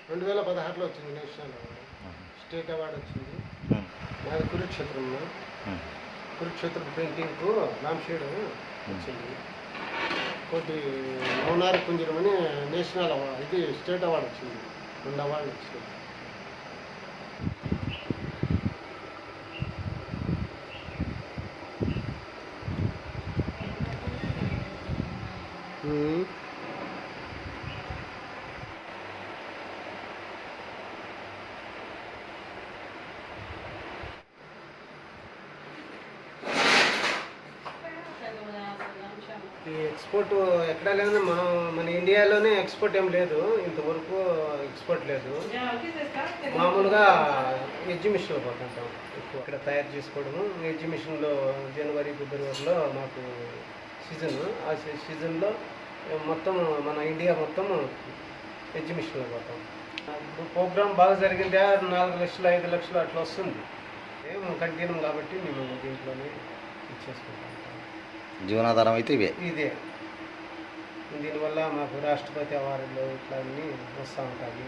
2016లో వచ్చింది national award, state award వచ్చింది. నాది కురుక్షేత్రంలో, కురుక్షేత్ర పెయింటింగ్కు నామషేడ్ వచ్చింది. ఇంకోటి మౌనారి కుంజరం అని నేషనల్ అవార్డు, ఇది స్టేట్ అవార్డు వచ్చింది. 2 అవార్డులు వచ్చింది. ఈ ఎక్స్పోర్ట్ ఎక్కడా లేదు, మన ఇండియాలోనే ఎక్స్పోర్ట్ ఏం లేదు, ఇంతవరకు ఎక్స్పోర్ట్ లేదు. మామూలుగా ఎగ్జిబిషన్లో పోతుంటాం ఎక్కువ, ఇక్కడ తయారు చేసుకోవడము. ఎగ్జిబిషన్లో జనవరి ఫిబ్రవరిలో మాకు సీజన్, ఆ సీజన్లో మొత్తం మన ఇండియా మొత్తం ఎగ్జిబిషన్లో పోతాం. ప్రోగ్రామ్ బాగా జరిగిందే 4 లక్షలు 5 లక్షలు అట్లా వస్తుంది. మేము కంటిన్యూ కాబట్టి మేము దీంట్లోనే ఇచ్చేసుకుంటాం. జీవనాధారం అయితే ఇదే. దీనివల్ల మాకు రాష్ట్రపతి అవార్డులు ఇట్లా అన్నీ వస్తూ ఉంటాయి.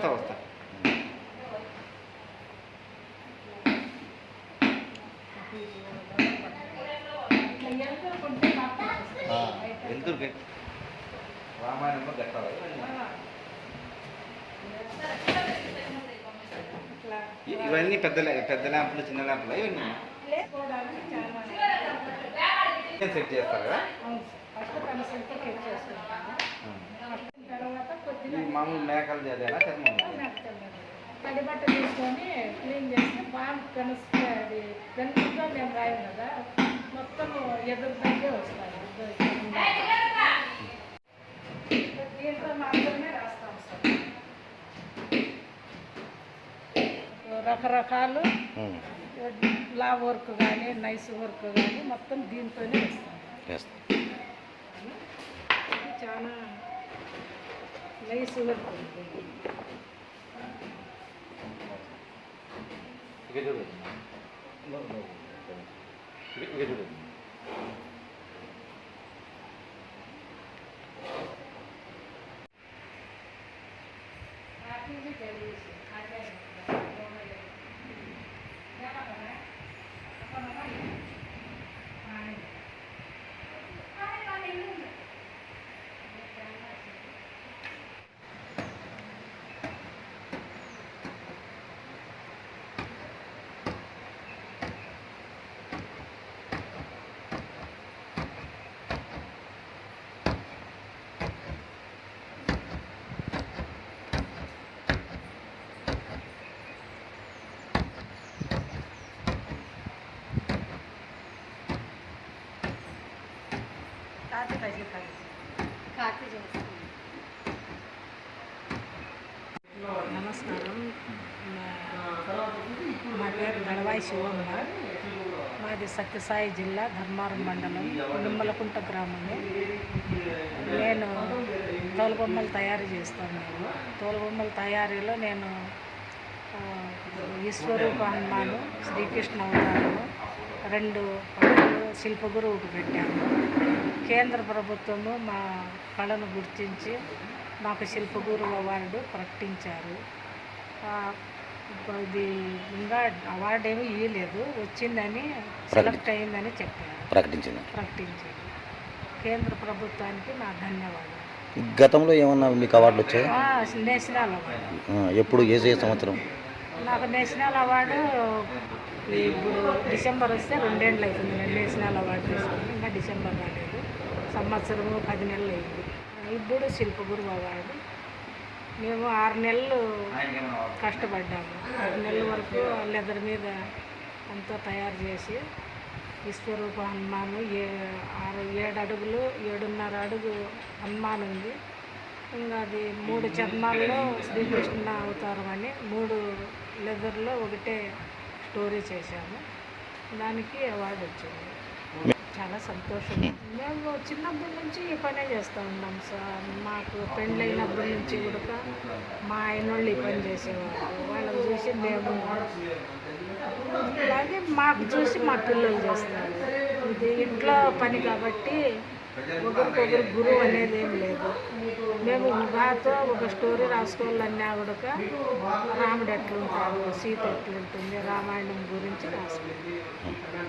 వస్తా వెళ్తురు రామాయణంలో కట్టాలి. ఇవన్నీ పెద్ద ల్యాంపులు చిన్న ల్యాంపులు ఇవన్నీ సెట్ చేస్తారు కదా. మామూలు మేకలు చదివేలా చర్మం తడి బట్ట తీసుకొని క్లీన్ చేస్తే బాగా కనుస్తే అది పెన్నుతో మేము రాయం కదా, మొత్తం ఎదురు తగ్గే వస్తాయి. దీంట్లో మాత్రమే రాస్తాం సార్. రకరకాలు లా వర్క్ కానీ నైస్ వర్క్ కానీ మొత్తం దీంతోనే వేస్తాం. చాలా నైస్ వర్క్ ఉంటుంది. ఇక చూడు ఇక చూడు నమస్కారం. మా పేరు దళవాయి శివమ్మ. మాది సత్యసాయి జిల్లా ధర్మారం మండలం నిమ్మలకుంట గ్రామము. నేను తోలుబొమ్మలు తయారు చేస్తాను. తోలుబొమ్మల తయారీలో నేను ఈశ్వరూప హనుమాను, శ్రీకృష్ణ అవతారము, 2 పడవలు శిల్పగురువుకు పెట్టాము. కేంద్ర ప్రభుత్వము మా కళను గుర్తించి మాకు శిల్పగురువు అవార్డు ప్రకటించారు. ఇది ఇంకా అవార్డు ఏమీ ఇవ్వలేదు, వచ్చిందని సెలెక్ట్ అయిందని చెప్పారు, ప్రకటించారు. కేంద్ర ప్రభుత్వానికి నా ధన్యవాదాలు. గతంలో ఏమన్నా మీకు అవార్డులు వచ్చాయి? National award. ఎప్పుడు ఏ సంవత్సరం? నాకు నేషనల్ అవార్డు ఇప్పుడు డిసెంబర్ వస్తే 2 ఏళ్ళు అవుతుంది. నేను నేషనల్ అవార్డు తీసుకుని ఇంకా డిసెంబర్ రాలేదు. సంవత్సరము 10 నెలలు అయింది. ఇప్పుడు శిల్పగురువు అవార్డు. మేము 6 నెలలు కష్టపడ్డాము. 6 నెలల వరకు లెదర్ మీద అంతా తయారు చేసి విశ్వరూప హనుమాను 7 అడుగులు 7.5 అడుగు హనుమాన్ ఉంది. ఇంకా అది 3 చర్మాల్లో శ్రీకృష్ణ అవతారం అని 3 లెదర్లో ఒకటే స్టోరీ చేశాము. దానికి అవార్డు వచ్చింది. చాలా సంతోషం. మేము చిన్నప్పటి నుంచి ఈ పనే చేస్తూ ఉన్నాం సార్. మాకు పెళ్ళైనప్పటి నుంచి కూడా మా ఆయన వాళ్ళు ఈ పని చేసేవాళ్ళు. వాళ్ళని చూసి మేము, అలాగే మాకు చూసి మా పిల్లలు చేస్తారు. ఇది ఇంట్లో పని కాబట్టి ఒకరికొకరు గురువు అనేది ఏం లేదు. మేము బాతో ఒక స్టోరీ రాసుకోవాలన్నా కూడా రాముడు ఎట్లుంటాడు, సీత ఎట్లుంటుంది, రామాయణం గురించి రాసుకుంటాం.